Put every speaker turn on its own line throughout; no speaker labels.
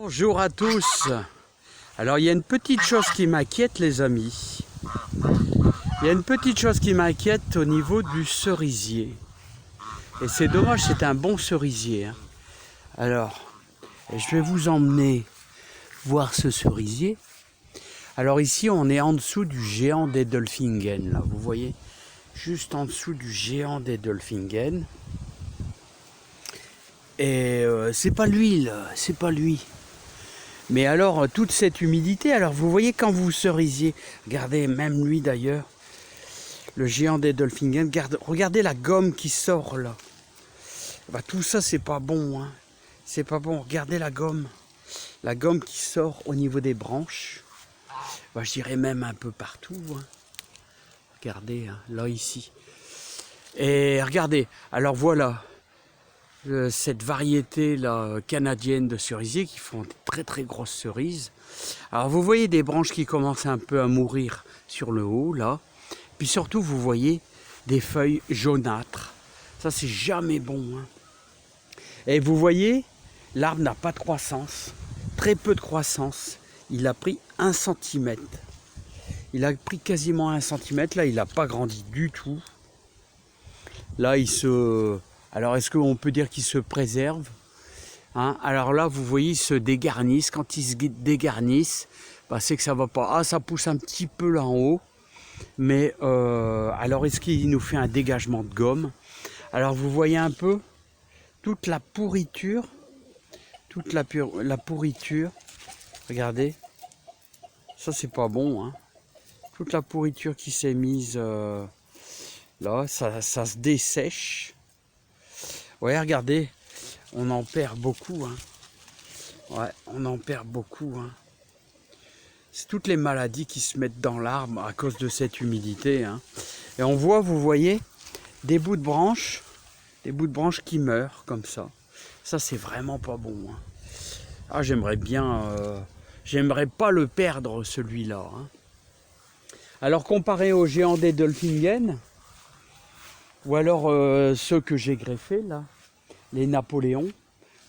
Bonjour à tous. Alors il y a une petite chose qui m'inquiète les amis. Il y a une petite chose qui m'inquiète au niveau du cerisier. Et c'est dommage, c'est un bon cerisier. Hein. Alors, je vais vous emmener voir ce cerisier. Alors ici on est en dessous du géant d'Edelfingen, là, vous voyez, juste en dessous du géant d'Edelfingen. Et c'est pas lui là, c'est pas lui. Mais alors toute cette humidité, alors vous voyez quand vous cerisiez, regardez même lui d'ailleurs, le géant d'Edelfingen, regardez la gomme qui sort là. Bah, tout ça c'est pas bon, hein. C'est pas bon, regardez la gomme qui sort au niveau des branches. Bah, je dirais même un peu partout. Hein. Regardez, hein, là, ici. Et regardez, alors voilà, cette variété là, canadienne de cerisiers qui font de très très grosses cerises. Alors vous voyez des branches qui commencent un peu à mourir sur le haut, là. Puis surtout, vous voyez des feuilles jaunâtres. Ça, c'est jamais bon. Hein. Et vous voyez, l'arbre n'a pas de croissance, très peu de croissance. Il a pris 1 cm. Il a pris quasiment 1 cm. Là, il n'a pas grandi du tout. Là, il se... Alors, est-ce qu'on peut dire qu'il se préserve, hein? Alors là, vous voyez, ils se dégarnissent. Quand ils se dégarnissent, bah, c'est que ça ne va pas. Ah, ça pousse un petit peu là en haut. Mais, alors, est-ce qu'il nous fait un dégagement de gomme? Alors, vous voyez un peu toute la pourriture. Toute la pourriture. Regardez. Ça, c'est pas bon, hein. Toute la pourriture qui s'est mise là, ça se dessèche. Ouais, regardez, on en perd beaucoup. Hein. Ouais, on en perd beaucoup. Hein. C'est toutes les maladies qui se mettent dans l'arbre à cause de cette humidité. Hein. Et on voit, vous voyez, des bouts de branches qui meurent comme ça. Ça, c'est vraiment pas bon. Hein. Ah, j'aimerais bien... j'aimerais pas le perdre, celui-là. Hein. Alors, comparé au géant d'Edelfingen, ou alors ceux que j'ai greffés, là, les Napoléons.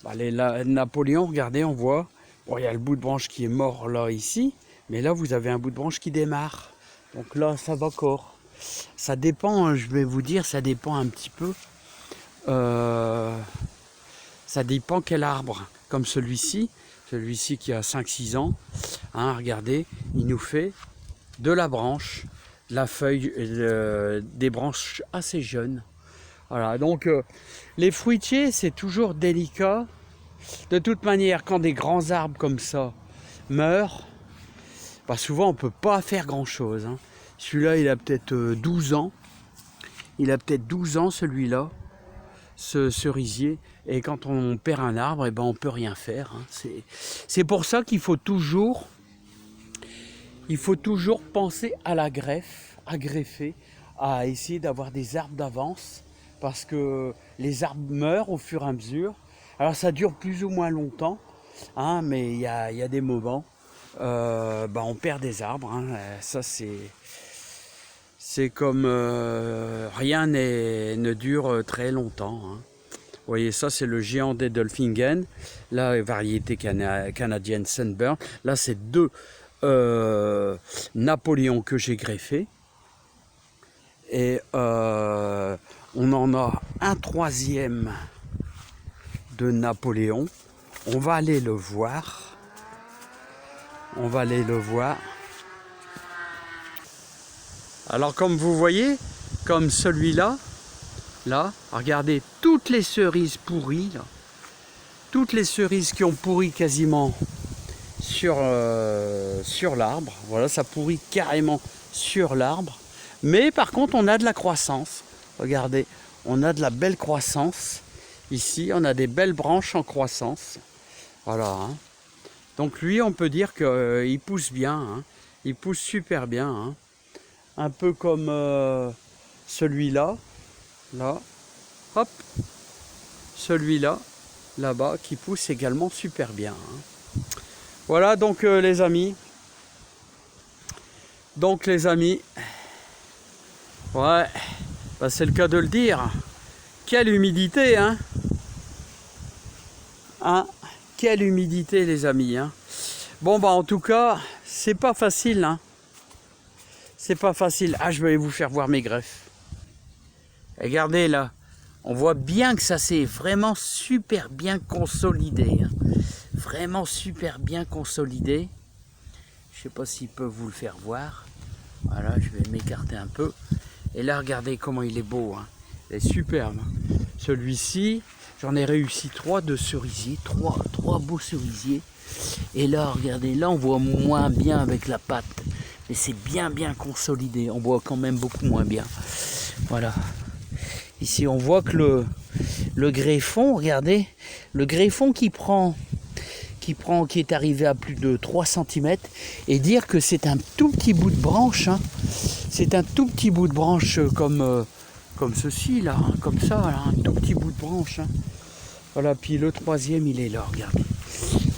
Bah, les Napoléons, regardez, on voit, bon, il y a le bout de branche qui est mort là, ici, mais là, vous avez un bout de branche qui démarre. Donc là, ça va encore. Ça dépend, je vais vous dire, ça dépend un petit peu. Ça dépend quel arbre. Comme celui-ci qui a 5-6 ans, hein, regardez, il nous fait de la branche, la feuille, des branches assez jeunes. Voilà, donc les fruitiers, c'est toujours délicat. De toute manière, quand des grands arbres comme ça meurent, bah souvent on ne peut pas faire grand-chose. Hein. Celui-là, il a peut-être 12 ans. Il a peut-être 12 ans, celui-là, ce cerisier. Et quand on perd un arbre, eh ben, on ne peut rien faire. Hein. C'est pour ça qu'il faut toujours... Il faut toujours penser à la greffe, à greffer, à essayer d'avoir des arbres d'avance, parce que les arbres meurent au fur et à mesure. Alors ça dure plus ou moins longtemps, hein, mais il y a des moments, on perd des arbres. Hein, ça c'est comme rien ne dure très longtemps. Hein. Vous voyez, ça c'est le géant d'Edelfingen, la variété canadienne Sunburn. Là c'est 2 Napoléon que j'ai greffé, et on en a un 3e de Napoléon. On va aller le voir. Alors comme vous voyez, comme celui-là, là, regardez toutes les cerises pourries, là. Toutes les cerises qui ont pourri quasiment sur l'arbre. Voilà, ça pourrit carrément sur l'arbre. Mais par contre, on a de la croissance. Regardez, on a de la belle croissance. Ici, on a des belles branches en croissance. Voilà. Hein. Donc lui, on peut dire qu'il pousse bien. Hein. Il pousse super bien. Hein. Un peu comme celui-là. Là. Hop. Celui-là. Là-bas, qui pousse également super bien. Hein. Voilà donc les amis. Ouais, bah, c'est le cas de le dire. Quelle humidité, hein, hein. quelle humidité les amis, hein. Bon bah en tout cas, c'est pas facile, hein. C'est pas facile. Ah, je vais vous faire voir mes greffes. Regardez là, on voit bien que ça s'est vraiment super bien consolidé, hein. Vraiment super bien consolidé. Je sais pas s'il peut vous le faire voir. Voilà, je vais m'écarter un peu. Et là, regardez comment il est beau, hein. Il est superbe. Celui-ci, j'en ai réussi 3 de cerisiers, 3 beaux cerisiers. Et là, regardez, là on voit moins bien avec la pâte. Mais c'est bien consolidé. On voit quand même beaucoup moins bien. Voilà. Ici, on voit que le greffon, regardez, le greffon qui est arrivé à plus de 3 cm, et dire que c'est un tout petit bout de branche, hein. C'est un tout petit bout de branche comme ceci, là, hein, comme ça, là, un tout petit bout de branche, hein. Voilà, puis le troisième, il est là, regardez.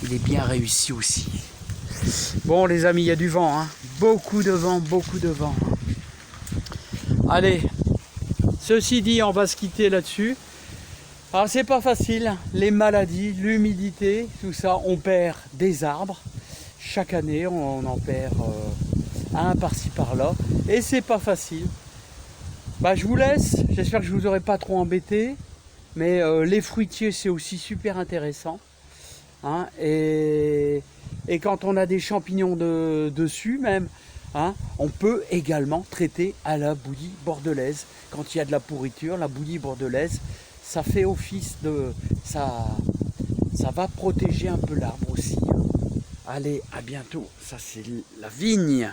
Il est bien réussi aussi. Bon, les amis, il y a du vent, hein. Beaucoup de vent, beaucoup de vent. Allez, ceci dit, on va se quitter là-dessus. Alors, c'est pas facile, les maladies, l'humidité, tout ça, on perd des arbres. Chaque année, on en perd un par-ci par-là. Et c'est pas facile. Bah, je vous laisse, j'espère que je vous aurai pas trop embêté. Mais les fruitiers, c'est aussi super intéressant, hein, et quand on a des champignons dessus même, hein, on peut également traiter à la bouillie bordelaise. Quand il y a de la pourriture, la bouillie bordelaise, ça fait office de... ça va protéger un peu l'arbre aussi. Allez, à bientôt. Ça, c'est la vigne.